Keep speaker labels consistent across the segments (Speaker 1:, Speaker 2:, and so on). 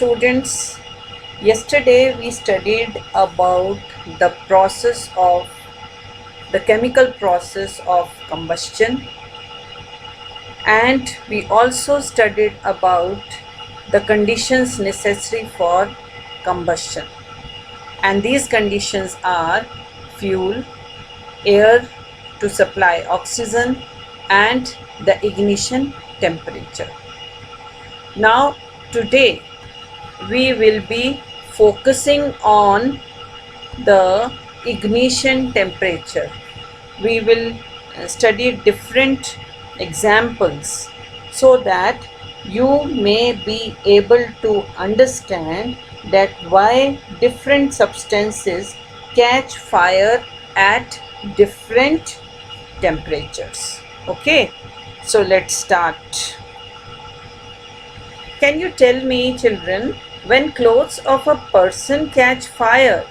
Speaker 1: students, yesterday we studied about the chemical process of combustion, and we also studied about the conditions necessary for combustion, and these conditions are fuel, air to supply oxygen, and the ignition temperature. Now today we will be focusing on the ignition temperature. We will study different examples so that you may be able to understand that why different substances catch fire at different temperatures. Okay, so let's start. Can you tell me, children, when clothes of a person catch fire,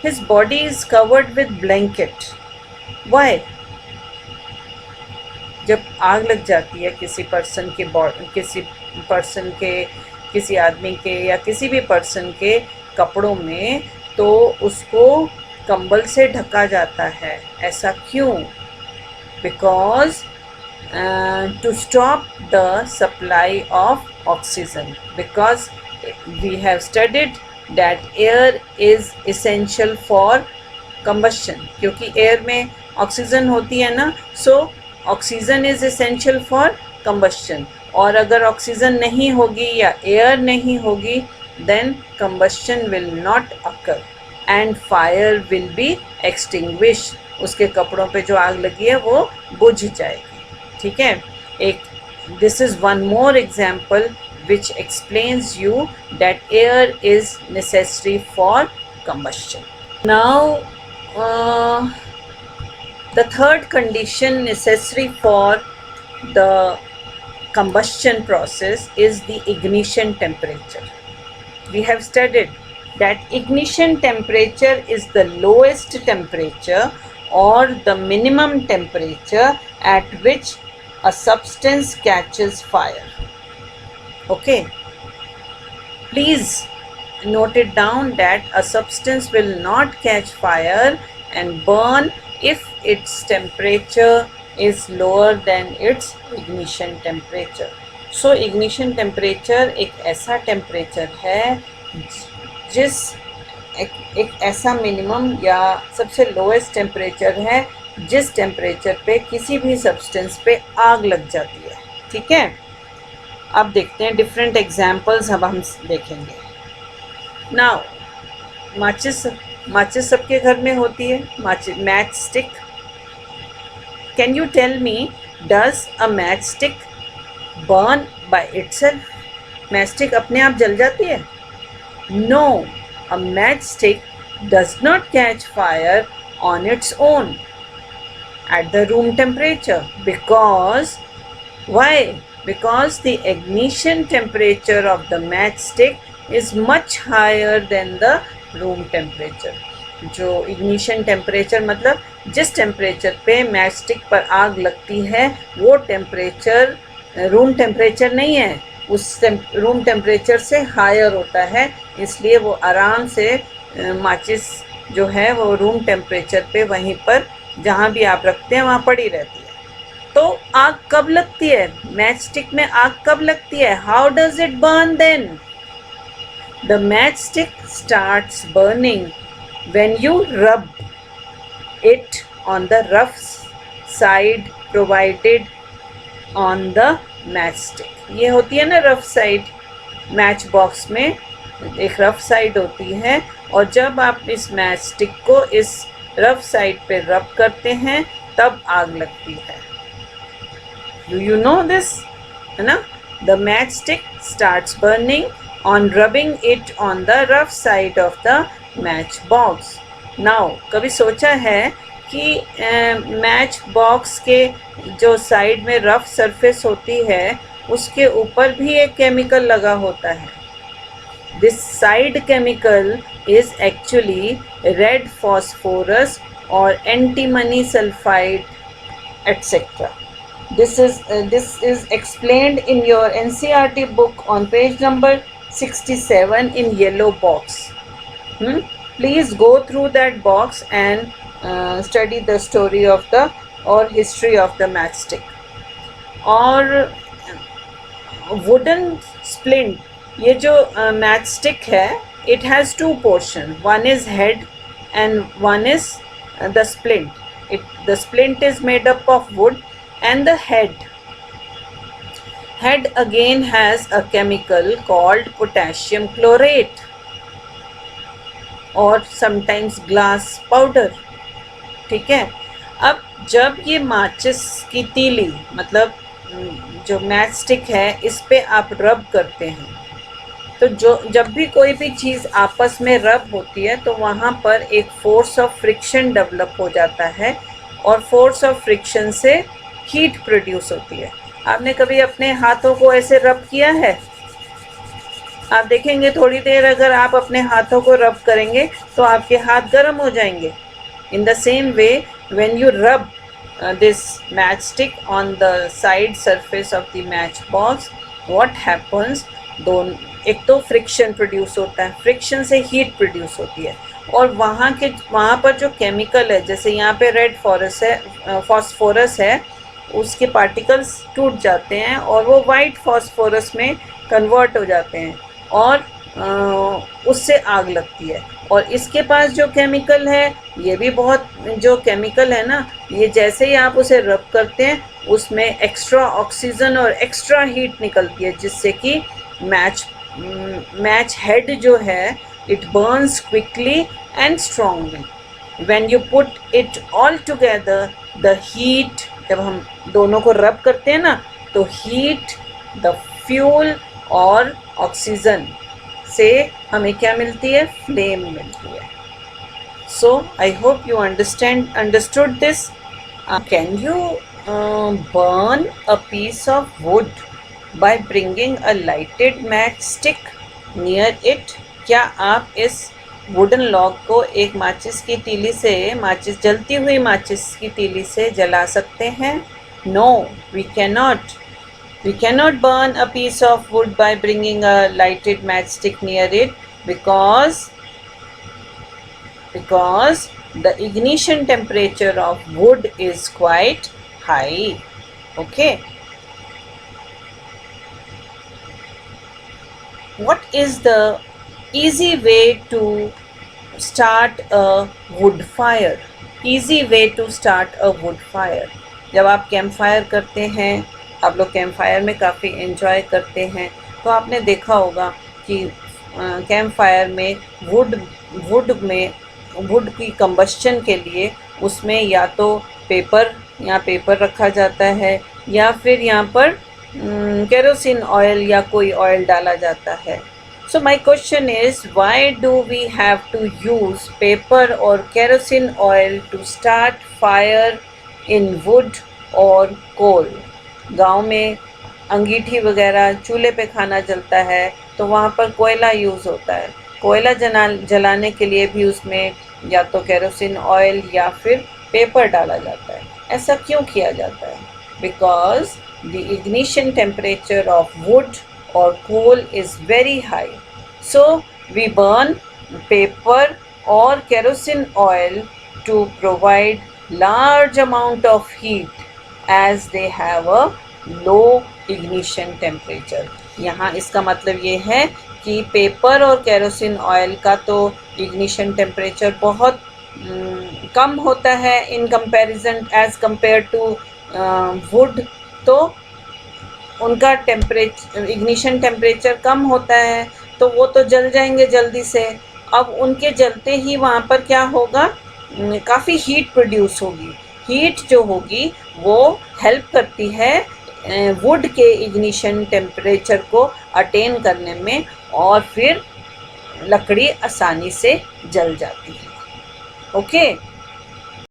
Speaker 1: his body is covered with blanket. Why? जब आग लग जाती है किसी आदमी के या किसी भी पर्सन के कपड़ों में, तो उसको कंबल से ढका जाता है. ऐसा क्यों? Because to stop the supply of oxygen, because we have studied that air is essential for combustion. क्योंकि एयर में ऑक्सीजन होती है ना, so oxygen is essential for combustion. और अगर ऑक्सीजन नहीं होगी या एयर नहीं होगी, then combustion will not occur and fire will be extinguished. उसके कपड़ों पे जो आग लगी है वो बुझ जाएगी. ठीक है. This is one more example which explains you that air is necessary for combustion. Now the third condition necessary for the combustion process is the ignition temperature. We have studied that ignition temperature is the lowest temperature or the minimum temperature at which a substance catches fire. Okay. Please note it down that a substance will not catch fire and burn if its temperature is lower than its ignition temperature. So ignition temperature एक ऐसा temperature है एक ऐसा minimum या सबसे lowest temperature है जिस temperature पे किसी भी सब्सटेंस पे आग लग जाती है. ठीक है. अब देखते हैं डिफरेंट एग्जाम्पल्स. अब हम देखेंगे. नाउ माचिस सबके घर में होती है. Matchstick. Can you tell me, does a matchstick burn by itself? Matchstick अपने आप जल जाती है? No, a matchstick does not catch fire on its own at the room temperature. Why? Because the ignition temperature of the matchstick is much higher than the room temperature. जो ignition temperature मतलब जिस temperature पे matchstick पर आग लगती है वो temperature room temperature नहीं है, उस room temperature से higher होता है. इसलिए वो आराम से माचिस जो है वो room temperature पे वहीं पर जहाँ भी आप रखते हैं वहाँ पड़ी रहती है. तो आग कब लगती है? मैच स्टिक में आग कब लगती है? How does it burn then? The matchstick starts burning when you rub it on the rough side provided on the matchstick. ये होती है ना रफ साइड. मैच बॉक्स में एक रफ साइड होती है और जब आप इस मैच स्टिक को इस रफ साइड पे रब करते हैं तब आग लगती है. Do you know this? है ना. The matchstick starts burning on rubbing it on the rough side of the match box. Now कभी सोचा है कि मैच बॉक्स के जो साइड में रफ सरफेस होती है उसके ऊपर भी एक केमिकल लगा होता है. This side chemical is actually red phosphorus or antimony sulfide, etc. This is explained in your NCERT book on page number 67 in yellow box. Please go through that box and study the story of the or history of the matchstick. और wooden splint, ये जो match stick है, it has to portion, one is head and one is the splint. The splint is made up of wood and the head again has a chemical called potassium chlorate or sometimes glass powder. ठीक है. अब जब ये माचिस की तीली, मतलब जो मैच स्टिक है, इस पे आप रब करते हैं, तो जब भी कोई भी चीज़ आपस में रब होती है तो वहाँ पर एक फोर्स ऑफ फ्रिक्शन डेवलप हो जाता है और फोर्स ऑफ फ्रिक्शन से हीट प्रोड्यूस होती है. आपने कभी अपने हाथों को ऐसे रब किया है? आप देखेंगे थोड़ी देर अगर आप अपने हाथों को रब करेंगे तो आपके हाथ गर्म हो जाएंगे. In the same way when you रब this matchstick on the side surface of the match box, what happens, एक तो फ्रिक्शन प्रोड्यूस होता है, फ्रिक्शन से हीट प्रोड्यूस होती है, और वहाँ पर जो केमिकल है, जैसे यहाँ पे रेड फॉस्फोरस है, उसके पार्टिकल्स टूट जाते हैं और वो वाइट फॉस्फोरस में कन्वर्ट हो जाते हैं और उससे आग लगती है. और इसके पास जो केमिकल है, ये भी बहुत, जो केमिकल है ना, ये जैसे ही आप उसे रब करते हैं उसमें एक्स्ट्रा ऑक्सीजन और एक्स्ट्रा हीट निकलती है, जिससे कि मैच हेड जो है, it burns quickly and strongly. When you put it all together, the heat, जब हम दोनों को रब करते हैं ना, तो हीट, द फ्यूल और ऑक्सीजन से हमें क्या मिलती है? फ्लेम मिलती है. So I hope you understood this. Can you burn a piece of wood by bringing a lighted matchstick near it? क्या आप इस वुडन लॉग को एक माचिस की तीली से, जलती हुई माचिस की तीली से जला सकते हैं? No, we cannot. We cannot burn a piece of wood by bringing a lighted matchstick near it because the ignition temperature of wood is quite high. Okay. What is the easy way to start a wood fire? Easy way to start a wood fire. जब आप camp fire करते हैं, आप लोग camp fire में काफ़ी enjoy करते हैं, तो आपने देखा होगा कि कैंप फायर में वुड की कंबस्शन के लिए उसमें या तो पेपर रखा जाता है या फिर यहाँ पर केरोसिन ऑयल या कोई ऑयल डाला जाता है. So my question is, why do we have to use paper और kerosene oil to start fire in wood और कोल? गांव में अंगीठी वगैरह चूल्हे पे खाना जलता है तो वहाँ पर कोयला यूज़ होता है. कोयला जलाने के लिए भी उसमें या तो केरोसिन ऑयल या फिर पेपर डाला जाता है. ऐसा क्यों किया जाता है? Because the ignition temperature of wood और coal is very high. So we burn paper और kerosene oil to provide large amount of heat as they have a low ignition temperature. यहाँ इसका मतलब ये है कि पेपर और केरोसिन ऑयल का तो इग्निशन टेम्परेचर बहुत कम होता है in comparison as compare to wood, तो उनका इग्निशन टेम्परेचर कम होता है तो वो तो जल जाएंगे जल्दी से. अब उनके जलते ही वहाँ पर क्या होगा? काफ़ी हीट प्रोड्यूस होगी. हीट जो होगी वो हेल्प करती है वुड के इग्निशन टेम्परेचर को अटेन करने में और फिर लकड़ी आसानी से जल जाती है. ओके.